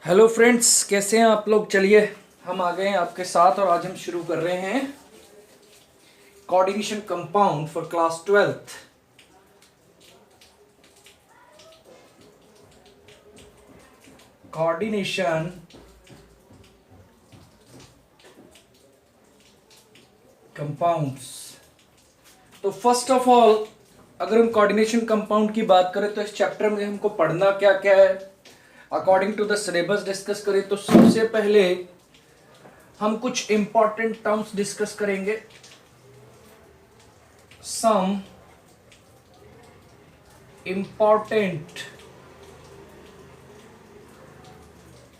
Hello friends, कैसे हैं आप लोग। चलिए हम आ गए हैं आपके साथ और आज हम शुरू कर रहे हैं coordination compound for class 12th। Coordination compounds. तो फर्स्ट ऑफ ऑल अगर हम कोऑर्डिनेशन कंपाउंड की बात करें तो इस चैप्टर में हमको पढ़ना क्या क्या है according to the syllabus discuss करें तो सबसे पहले हम कुछ इंपॉर्टेंट टर्म्स डिस्कस करेंगे। Some important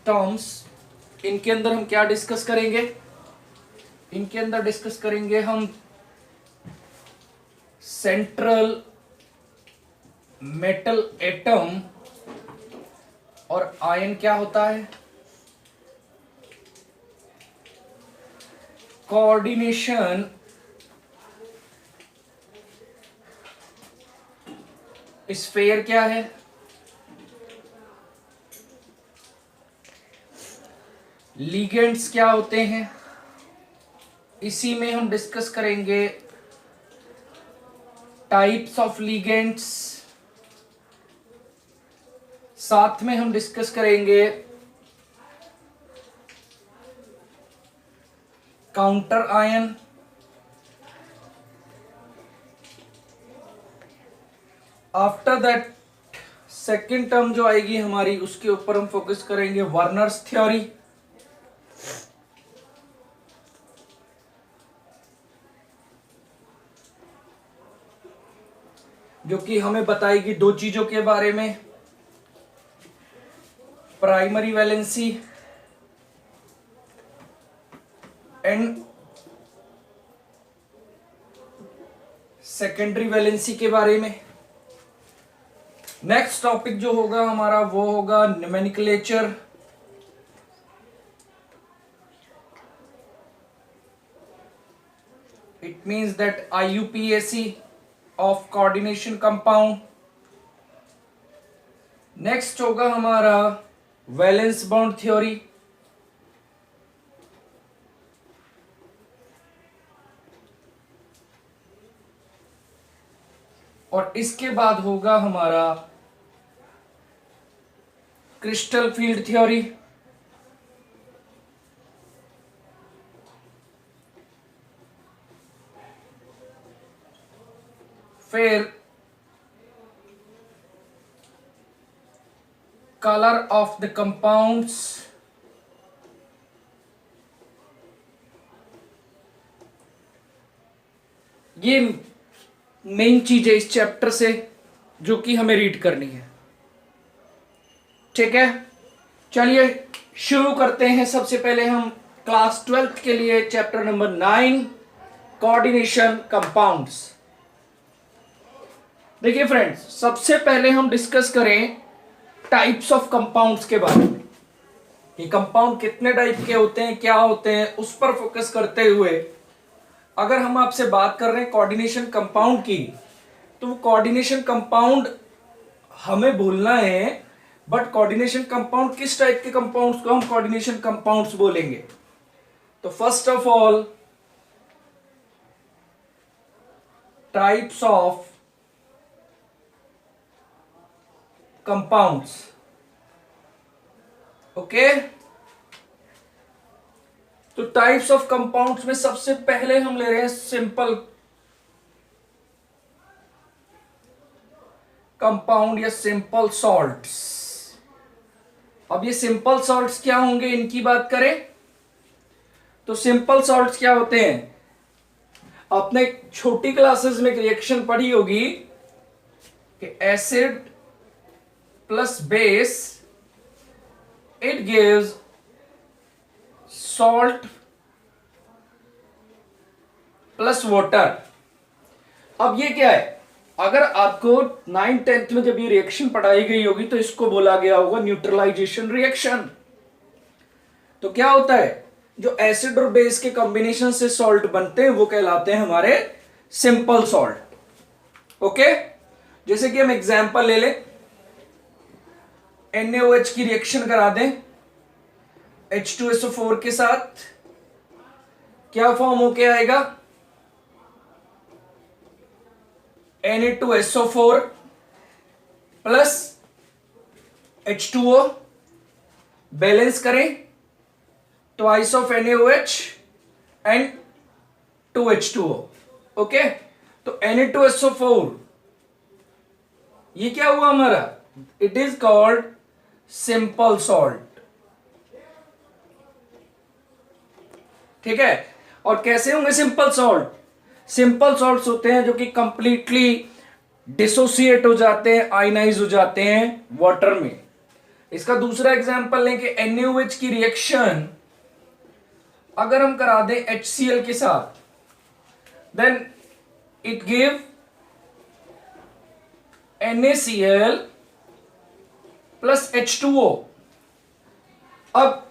terms. इनके अंदर हम क्या डिस्कस करेंगे, इनके अंदर डिस्कस करेंगे हम सेंट्रल मेटल एटम और आयन क्या होता है, कोऑर्डिनेशन स्फेयर क्या है, लिगेंड्स क्या होते हैं। इसी में हम डिस्कस करेंगे टाइप्स ऑफ लिगेंड्स, साथ में हम डिस्कस करेंगे counter ion, after that second term जो आएगी हमारी उसके ऊपर हम फोकस करेंगे वर्नर्स थ्योरी। जो कि हमें बताएगी दो चीजों के बारे में, primary valency and secondary valency के बारे में। नेक्स्ट टॉपिक जो होगा हमारा वो होगा nomenclature, it means that IUPAC of coordination compound. Next होगा हमारा वैलेंस बॉन्ड थ्योरी, और इसके बाद होगा हमारा क्रिस्टल फील्ड थ्योरी। फिर कलर ऑफ द कंपाउंड्स, ये मेन चीज है इस चैप्टर से जो कि हमें रीड करनी है। ठीक है, चलिए शुरू करते हैं। सबसे पहले हम क्लास 12th के लिए चैप्टर नंबर 9 कोऑर्डिनेशन कंपाउंड्स। देखिए फ्रेंड्स, सबसे पहले हम डिस्कस करें टाइप्स ऑफ कंपाउंड्स के बारे में। ये कंपाउंड कितने टाइप के होते हैं, क्या होते हैं, उस पर फोकस करते हुए अगर हम आपसे बात कर रहे हैं कोऑर्डिनेशन कंपाउंड की, तो वो कोऑर्डिनेशन कंपाउंड हमें बोलना है, बट कोऑर्डिनेशन कंपाउंड किस टाइप के कंपाउंड्स को हम कोऑर्डिनेशन कंपाउंड्स बोलेंगे। तो first of all types of compounds. Okay, तो टाइप्स ऑफ कंपाउंड्स में सबसे पहले हम ले रहे हैं सिंपल कंपाउंड या सिंपल सॉल्ट्स। अब ये सिंपल सॉल्ट्स क्या होंगे, इनकी बात करें तो सिंपल सॉल्ट्स क्या होते हैं, आपने छोटी क्लासेस में एक रिएक्शन पढ़ी होगी कि acid plus base it gives salt plus water. अब ये क्या है, अगर आपको 9th-10th में जब ये रिएक्शन पढ़ाई गई होगी तो इसको बोला गया होगा न्यूट्रलाइजेशन रिएक्शन। तो क्या होता है, जो एसिड और बेस के कॉम्बिनेशन से सॉल्ट बनते हैं वो कहलाते हैं हमारे सिंपल सॉल्ट। ओके, जैसे कि हम एग्जांपल ले लें, NaOH की रिएक्शन करा दें H2SO4 के साथ क्या फॉर्म होके आएगा, Na2SO4 प्लस H2O, बैलेंस करें twice of NaOH and 2H2O। Okay, तो Na2SO4 ये क्या हुआ हमारा, it is called simple salt. ठीक है, और कैसे होंगे सिंपल सॉल्ट, सिंपल सॉल्ट्स होते हैं जो कि कंप्लीटली डिसोसिएट हो जाते हैं, आयनाइज हो जाते हैं वाटर में। इसका दूसरा एग्जांपल लें कि NaOH की रिएक्शन अगर हम करा दें HCl के साथ, then it give NaCl plus H2O। अब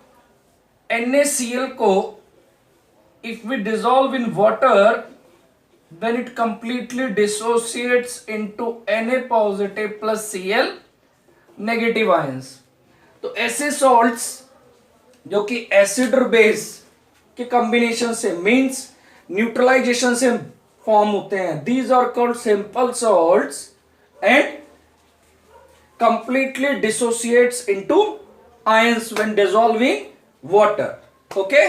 NaCl को if we dissolve in water, then it completely dissociates into Na positive plus Cl negative ions। तो ऐसे सॉल्ट्स जो कि एसिड और बेस के कॉम्बिनेशन से मींस न्यूट्रलाइजेशन से फॉर्म होते हैं, these are called simple salts and completely dissociates into ions when dissolving water। okay,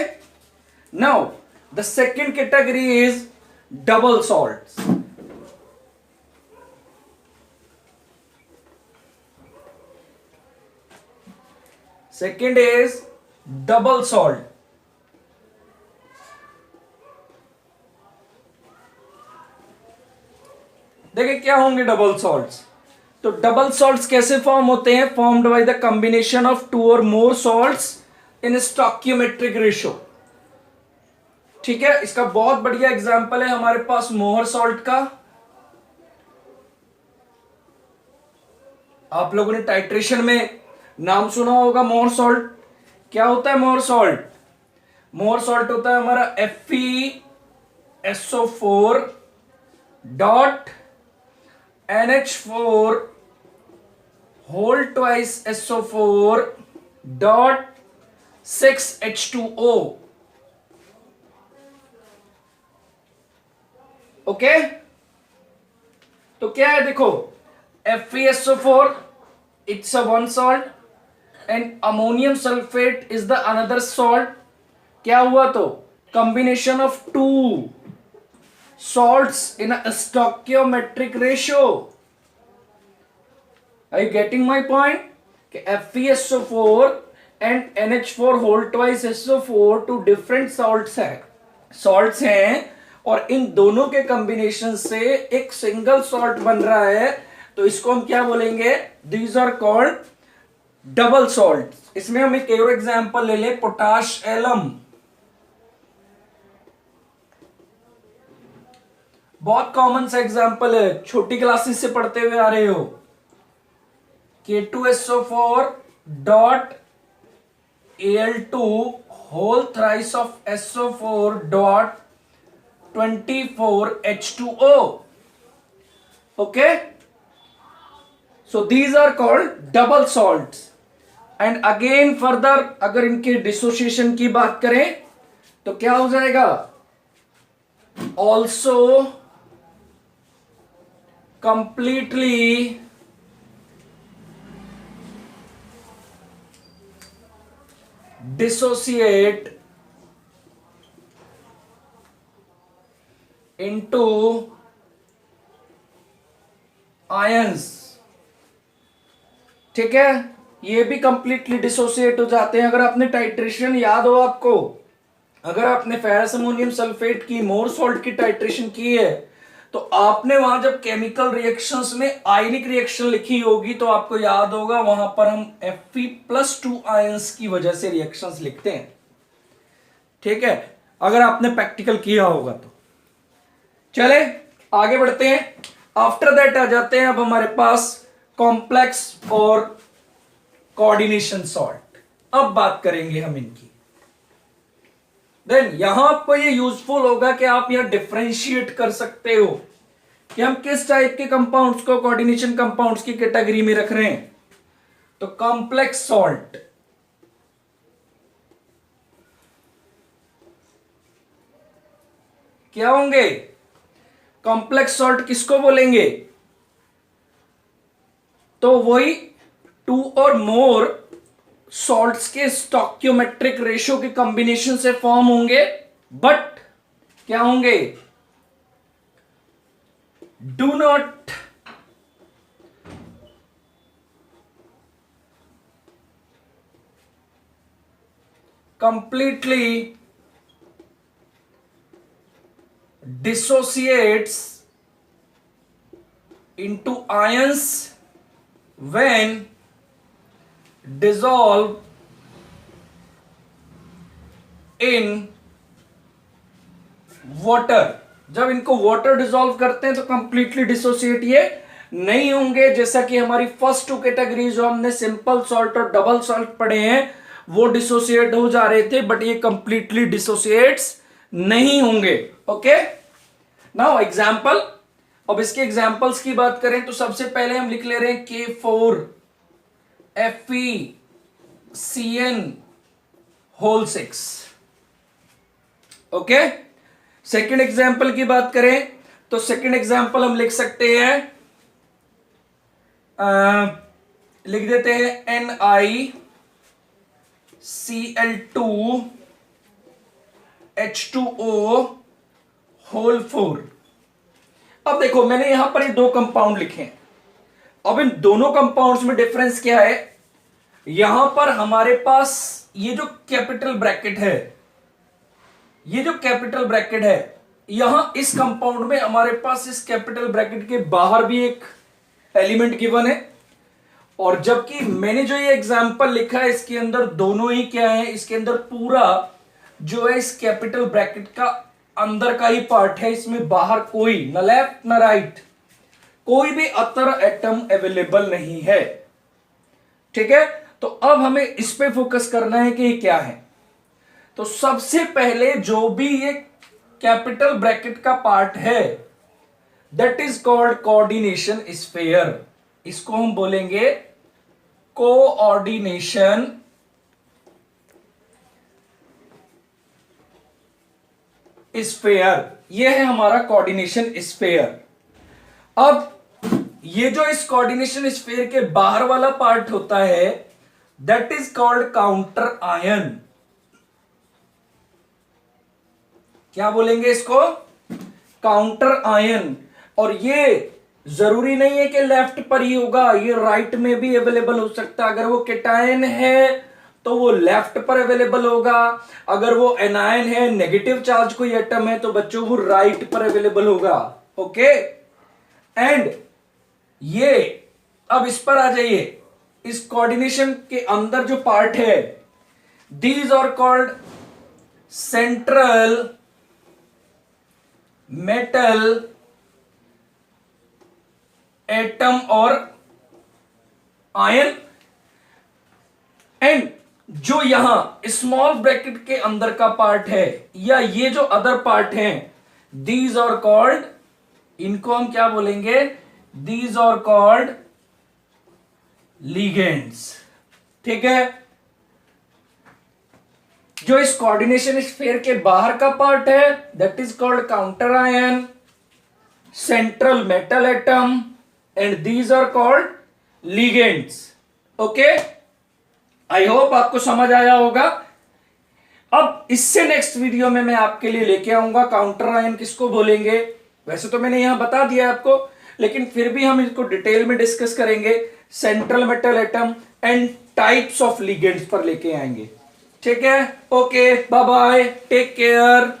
now the second category is double salts। second is double salt। देखिए क्या होंगे double salts, तो double salts कैसे form होते हैं, formed by the combination of two or more salts in stoichiometric ratio. ठीक है, इसका बहुत बढ़िया एग्जांपल है हमारे पास मोहर सॉल्ट का। आप लोगों ने टाइट्रेशन में नाम सुना होगा मोहर सॉल्ट। क्या होता है मोहर सॉल्ट, मोहर सॉल्ट होता है हमारा FeSO4 dot NH4 whole twice SO4 dot 6H2O। Okay, तो क्या है देखो, FeSO4 it's a one salt and ammonium sulfate is the another salt। क्या हुआ, तो combination of two salts in a stoichiometric ratio। Are you getting my point कि FeSO4 and NH4 whole twice SO4 two different salts हैं और इन दोनों के combination से एक सिंगल सॉल्ट बन रहा है, तो इसको हम क्या बोलेंगे, these are called double salt. इसमें हम एक और एग्जांपल ले लें, पोटाश एलम। बहुत कॉमन सा एग्जांपल है, छोटी क्लासेस से पढ़ते हुए आ रहे हो। K2SO4 dot Al2 whole thrice of SO4 dot 24H2O। okay, so these are called double salts and again further अगर इनके डिसोसिएशन की बात करें तो क्या हो जाएगा, also completely dissociate into ions. ठीक है, ये भी कंप्लीटली डिसोसिएट हो जाते हैं। अगर आपने टाइट्रेशन याद हो आपको, अगर आपने फेरस अमोनियम सल्फेट की मोर सॉल्ट की टाइट्रेशन की है तो आपने वहां जब केमिकल रिएक्शंस में आयनिक रिएक्शन लिखी होगी तो आपको याद होगा वहां पर हम Fe+2 आयंस की वजह से रिएक्शंस लिखते हैं। ठीक है, अगर आपने प्रैक्टिकल किया होगा तो। चले आगे बढ़ते हैं, आफ्टर दैट आ जाते हैं अब हमारे पास कॉम्प्लेक्स और कोऑर्डिनेशन सॉल्ट। अब बात करेंगे हम इनकी। देन यहां आपको ये यूजफुल होगा कि आप यहां डिफरेंशिएट कर सकते हो कि हम किस टाइप के कंपाउंड्स को कोऑर्डिनेशन कंपाउंड्स की कैटेगरी में रख रहे हैं। तो कॉम्प्लेक्स सॉल्ट क्या होंगे? कॉम्प्लेक्स सॉल्ट किसको बोलेंगे? तो वही टू और मोर सॉल्ट्स के स्टोइकियोमेट्रिक रेशियो के कॉम्बिनेशन से फॉर्म होंगे, बट क्या होंगे? Do not completely dissociates into ions when dissolved in water। जब इनको वाटर डिसॉल्व करते हैं तो कंप्लीटली डिसोसिएट ये नहीं होंगे। जैसा कि हमारी फर्स्ट टू कैटेगरी जो हमने सिंपल सॉल्ट और डबल सॉल्ट पढ़े हैं वो डिसोसिएट हो जा रहे थे, बट ये कंप्लीटली डिसोसिएट्स नहीं होंगे। Okay, now example. अब इसके एग्जांपल्स की बात करें तो सबसे पहले हम लिख ले रहे हैं K4FeCN6। ओके, सेकेंड एग्जांपल की बात करें तो सेकेंड एग्जांपल हम लिख सकते हैं, लिख देते हैं NiCl2H2O4। अब देखो मैंने यहां पर ये दो कंपाउंड लिखे हैं। अब इन दोनों कंपाउंड्स में डिफरेंस क्या है? यहां पर हमारे पास ये जो कैपिटल ब्रैकेट है, ये जो कैपिटल ब्रैकेट है, यहां इस कंपाउंड में हमारे पास इस कैपिटल ब्रैकेट के बाहर भी एक एलिमेंट गिवन है, और जबकि मैंने जो ये एग्जांपल लिखा है इसके अंदर दोनों ही क्या है, इसके अंदर पूरा जो है इस कैपिटल ब्रैकेट का अंदर का ही पार्ट है, इसमें बाहर कोई न लेफ्ट न राइट कोई भी अदर एटम अवेलेबल नहीं है। ठीक है, तो अब हमें इस पे फोकस करना है कि ये क्या है। तो सबसे पहले जो भी ये कैपिटल ब्रैकेट का पार्ट है that is called coordination sphere. इसको हम बोलेंगे कोऑर्डिनेशन स्फीयर। ये है हमारा कोऑर्डिनेशन स्फीयर। अब ये जो इस कोऑर्डिनेशन स्फीयर के बाहर वाला पार्ट होता है that is called counter ion. क्या बोलेंगे इसको? Counter ion. और ये जरूरी नहीं है कि लेफ्ट पर ही होगा, ये राइट में भी अवेलेबल हो सकता है। अगर वो केटायन है तो वो लेफ्ट पर अवेलेबल होगा, अगर वो एनायन है, नेगेटिव चार्ज कोई एटम है, तो बच्चों वो राइट पर अवेलेबल होगा। ओके, एंड ये अब इस पर आ जाइए, इस कोऑर्डिनेशन के अंदर जो पार्ट है these are called central metal atom और आयन। एंड जो यहां स्मॉल ब्रैकेट के अंदर का पार्ट है या ये जो अदर पार्ट है दीज आर कॉल्ड, इनको हम क्या बोलेंगे? These are called ligands. ठीक है, जो इस कोऑर्डिनेशन स्फीयर के बाहर का पार्ट है that is called counter ion, central metal atom, and these are called ligands. Okay, I hope आपको समझ आया होगा। अब इससे नेक्स्ट वीडियो में मैं आपके लिए लेके आऊंगा काउंटर आयन किसको बोलेंगे। वैसे तो मैंने यहां बता दिया आपको, लेकिन फिर भी हम इसको डिटेल में डिस्कस करेंगे, central metal atom and types of ligands पर लेके आएंगे। ठीक है, okay, bye bye, take care.